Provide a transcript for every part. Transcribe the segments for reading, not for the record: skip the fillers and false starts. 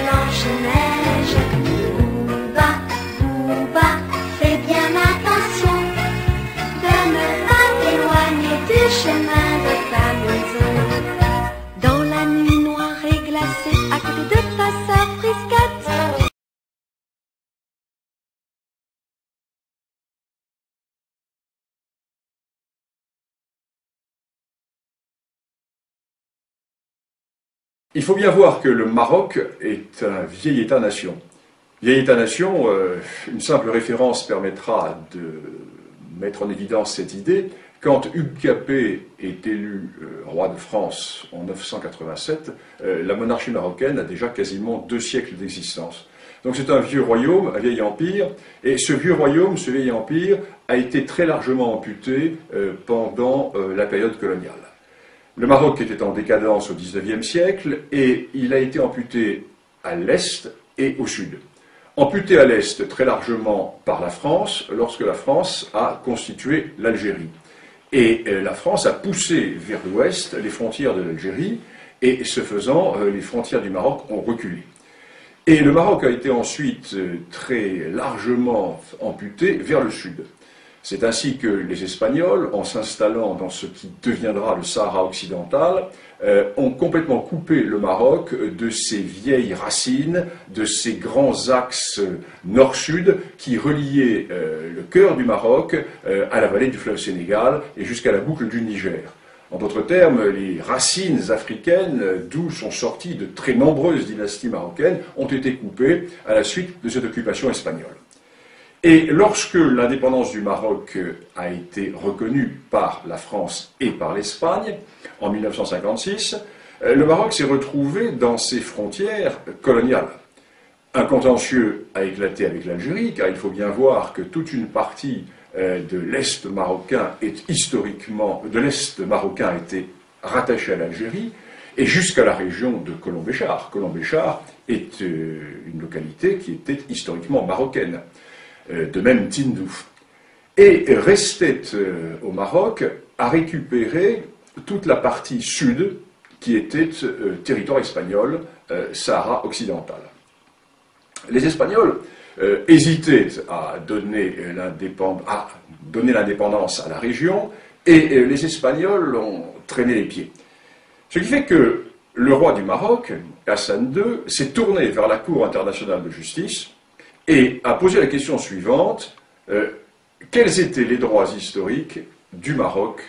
Blanche-Neige. Bouba, Bouba, fais bien attention de ne pas t'éloigner du chemin de ta maison. Dans la nuit noire et glacée, à côté de ta sœur Frisquette. Il faut bien voir que le Maroc est un vieil État-nation. Vieil État-nation, une simple référence permettra de mettre en évidence cette idée. Quand Hugues Capet est élu roi de France en 987, la monarchie marocaine a déjà quasiment 2 siècles d'existence. Donc c'est un vieux royaume, un vieil empire, et ce vieux royaume, ce vieil empire, a été très largement amputé pendant la période coloniale. Le Maroc était en décadence au XIXe siècle et il a été amputé à l'est et au sud. Amputé à l'est très largement par la France, lorsque la France a constitué l'Algérie. Et la France a poussé vers l'ouest les frontières de l'Algérie et ce faisant, les frontières du Maroc ont reculé. Et le Maroc a été ensuite très largement amputé vers le sud. C'est ainsi que les Espagnols, en s'installant dans ce qui deviendra le Sahara occidental, ont complètement coupé le Maroc de ses vieilles racines, de ses grands axes nord-sud qui reliaient le cœur du Maroc à la vallée du fleuve Sénégal et jusqu'à la boucle du Niger. En d'autres termes, les racines africaines, d'où sont sorties de très nombreuses dynasties marocaines, ont été coupées à la suite de cette occupation espagnole. Et lorsque l'indépendance du Maroc a été reconnue par la France et par l'Espagne, en 1956, le Maroc s'est retrouvé dans ses frontières coloniales. Un contentieux a éclaté avec l'Algérie, car il faut bien voir que toute une partie de l'Est marocain est historiquement, de l'Est marocain était rattachée à l'Algérie, et jusqu'à la région de Colombéchar. Colombéchar est une localité qui était historiquement marocaine. De même Tindouf. Et restait au Maroc à récupérer toute la partie sud qui était territoire espagnol, Sahara occidental. Les Espagnols hésitaient à donner l'indépendance à la région et les Espagnols ont traîné les pieds. Ce qui fait que le roi du Maroc, Hassan II, s'est tourné vers la Cour internationale de justice et a posé la question suivante, quels étaient les droits historiques du Maroc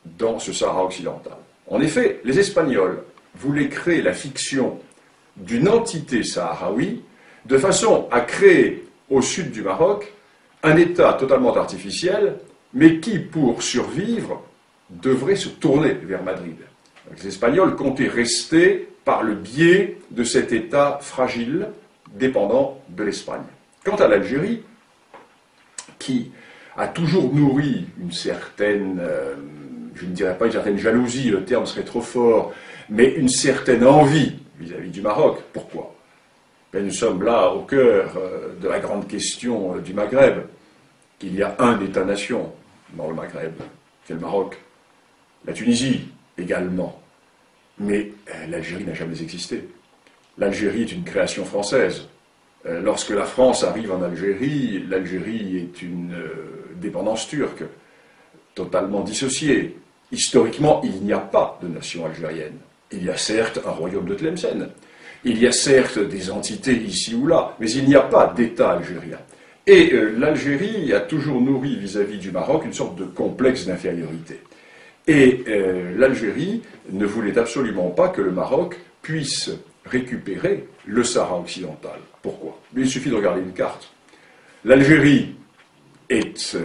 dans ce Sahara occidental? En effet, les Espagnols voulaient créer la fiction d'une entité sahraoui de façon à créer au sud du Maroc un État totalement artificiel, mais qui, pour survivre, devrait se tourner vers Madrid. Donc, les Espagnols comptaient rester par le biais de cet État fragile, dépendant de l'Espagne. Quant à l'Algérie, qui a toujours nourri une certaine, je ne dirais pas une certaine jalousie, le terme serait trop fort, mais une certaine envie vis-à-vis du Maroc. Pourquoi? Ben, nous sommes là au cœur de la grande question du Maghreb. Il y a un État-nation dans le Maghreb, c'est le Maroc. La Tunisie également. Mais l'Algérie n'a jamais existé. L'Algérie est une création française. Lorsque la France arrive en Algérie, l'Algérie est une dépendance turque, totalement dissociée. Historiquement, il n'y a pas de nation algérienne. Il y a certes un royaume de Tlemcen, il y a certes des entités ici ou là, mais il n'y a pas d'État algérien. Et l'Algérie a toujours nourri vis-à-vis du Maroc une sorte de complexe d'infériorité. Et l'Algérie ne voulait absolument pas que le Maroc puisse récupérer le Sahara occidental. Pourquoi? Mais il suffit de regarder une carte. L'Algérie est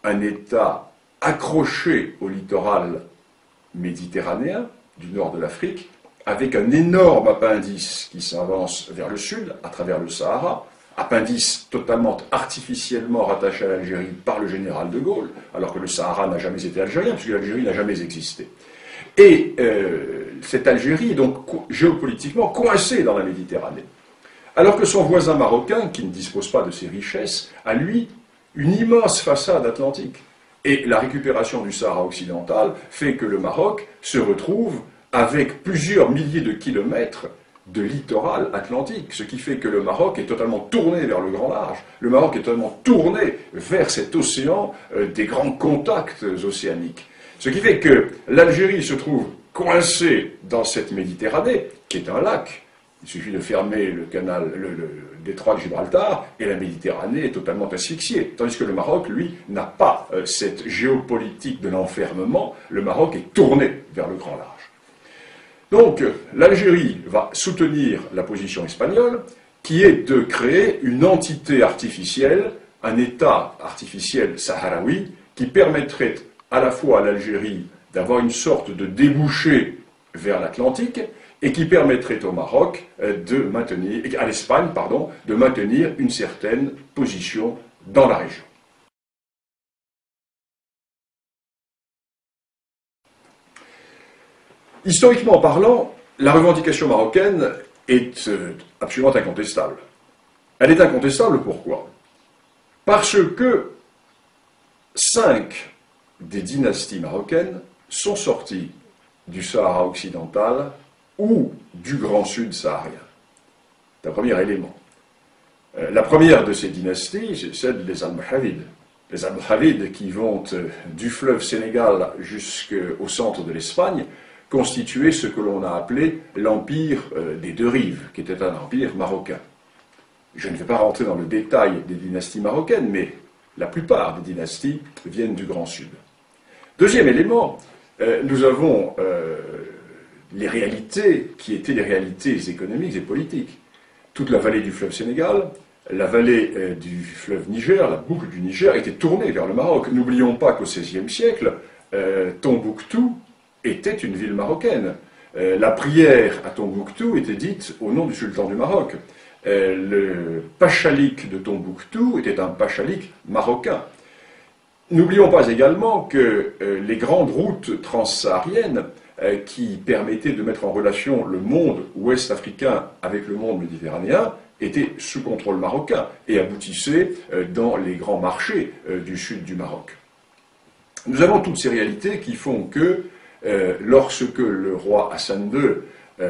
un État accroché au littoral méditerranéen du nord de l'Afrique, avec un énorme appendice qui s'avance vers le sud, à travers le Sahara, appendice totalement artificiellement rattaché à l'Algérie par le général de Gaulle, alors que le Sahara n'a jamais été algérien, puisque l'Algérie n'a jamais existé. Et cette Algérie est donc géopolitiquement coincée dans la Méditerranée. Alors que son voisin marocain, qui ne dispose pas de ces richesses, a lui une immense façade atlantique. Et la récupération du Sahara occidental fait que le Maroc se retrouve avec plusieurs milliers de kilomètres de littoral atlantique, ce qui fait que le Maroc est totalement tourné vers le grand large. Le Maroc est totalement tourné vers cet océan des grands contacts océaniques. Ce qui fait que l'Algérie se trouve coincée dans cette Méditerranée, qui est un lac. Il suffit de fermer le canal, le détroit de Gibraltar, et la Méditerranée est totalement asphyxiée. Tandis que le Maroc, lui, n'a pas cette géopolitique de l'enfermement. Le Maroc est tourné vers le grand large. Donc, l'Algérie va soutenir la position espagnole, qui est de créer une entité artificielle, un État artificiel sahraoui, qui permettrait à la fois à l'Algérie d'avoir une sorte de débouché vers l'Atlantique, et qui permettrait au Maroc à l'Espagne, pardon, de maintenir une certaine position dans la région. Historiquement parlant, la revendication marocaine est absolument incontestable. Elle est incontestable pourquoi? Parce que 5 des dynasties marocaines sont sorties du Sahara occidental ou du Grand Sud saharien. C'est un premier élément. La première de ces dynasties, c'est celle des Almohavides. Les Almohavides qui vont du fleuve Sénégal jusqu'au centre de l'Espagne constituaient ce que l'on a appelé l'empire des deux rives, qui était un empire marocain. Je ne vais pas rentrer dans le détail des dynasties marocaines, mais la plupart des dynasties viennent du Grand Sud. Deuxième élément, nous avons les réalités qui étaient les réalités économiques et politiques. Toute la vallée du fleuve Sénégal, la vallée du fleuve Niger, la boucle du Niger, était tournée vers le Maroc. N'oublions pas qu'au XVIe siècle, Tombouctou était une ville marocaine. La prière à Tombouctou était dite au nom du sultan du Maroc. Le pachalik de Tombouctou était un pachalik marocain. N'oublions pas également que les grandes routes transsahariennes qui permettaient de mettre en relation le monde ouest-africain avec le monde méditerranéen étaient sous contrôle marocain et aboutissaient dans les grands marchés du sud du Maroc. Nous avons toutes ces réalités qui font que lorsque le roi Hassan II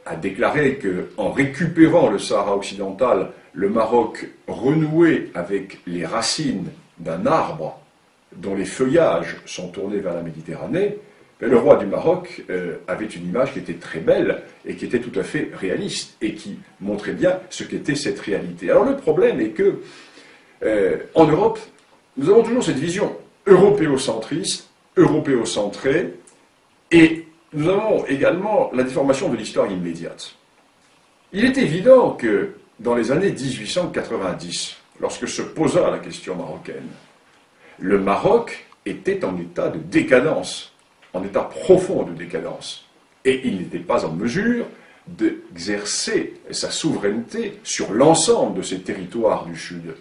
a déclaré qu'en récupérant le Sahara occidental, le Maroc renouait avec les racines d'un arbre dont les feuillages sont tournés vers la Méditerranée, le roi du Maroc avait une image qui était très belle et qui était tout à fait réaliste et qui montrait bien ce qu'était cette réalité. Alors le problème est que en Europe, nous avons toujours cette vision européocentriste, européocentrée, et nous avons également la déformation de l'histoire immédiate. Il est évident que dans les années 1890, lorsque se posa la question marocaine, le Maroc était en état de décadence, en état profond de décadence, et il n'était pas en mesure d'exercer sa souveraineté sur l'ensemble de ces territoires du Sud.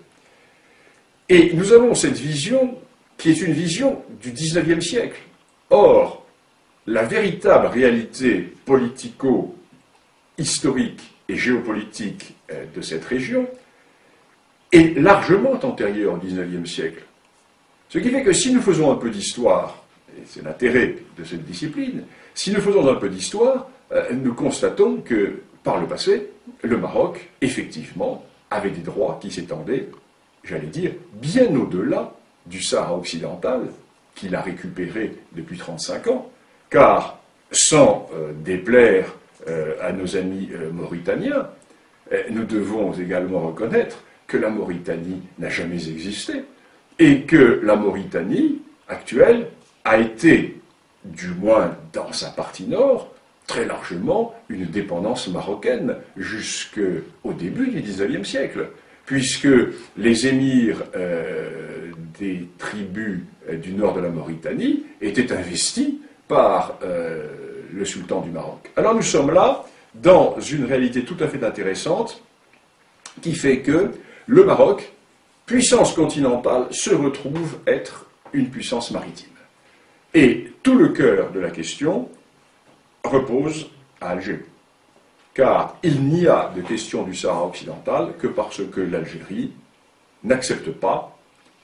Et nous avons cette vision qui est une vision du XIXe siècle. Or, la véritable réalité politico-historique et géopolitique de cette région est largement antérieure au XIXe siècle. Ce qui fait que si nous faisons un peu d'histoire, et c'est l'intérêt de cette discipline, si nous faisons un peu d'histoire, nous constatons que, par le passé, le Maroc, effectivement, avait des droits qui s'étendaient, j'allais dire, bien au-delà du Sahara occidental, qu'il a récupéré depuis 35 ans, car, sans déplaire à nos amis mauritaniens, nous devons également reconnaître que la Mauritanie n'a jamais existé, et que la Mauritanie actuelle a été, du moins dans sa partie nord, très largement une dépendance marocaine jusqu'au début du XIXe siècle, puisque les émirs des tribus du nord de la Mauritanie étaient investis par le sultan du Maroc. Alors nous sommes là dans une réalité tout à fait intéressante qui fait que le Maroc, puissance continentale, se retrouve être une puissance maritime. Et tout le cœur de la question repose à Alger. Car il n'y a de question du Sahara occidental que parce que l'Algérie n'accepte pas,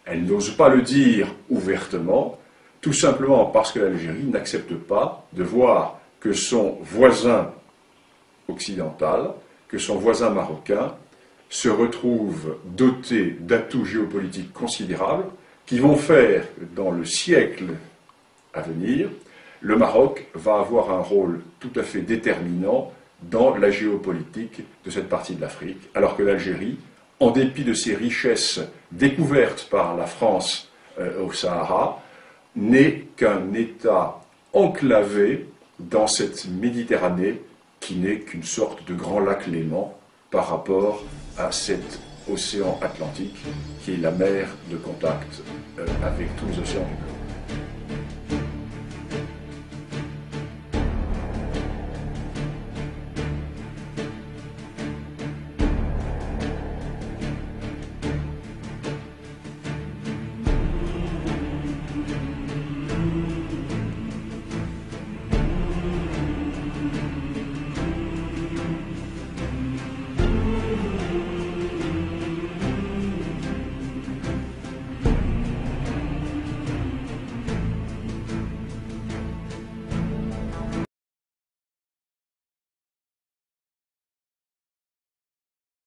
elle n'ose pas le dire ouvertement, tout simplement parce que l'Algérie n'accepte pas de voir que son voisin occidentale que son voisin marocain se retrouve doté d'atouts géopolitiques considérables qui vont faire que dans le siècle à venir, le Maroc va avoir un rôle tout à fait déterminant dans la géopolitique de cette partie de l'Afrique, alors que l'Algérie, en dépit de ses richesses découvertes par la France au Sahara, n'est qu'un État enclavé dans cette Méditerranée qui n'est qu'une sorte de grand lac Léman par rapport à cet océan Atlantique qui est la mer de contact avec tous les océans du monde.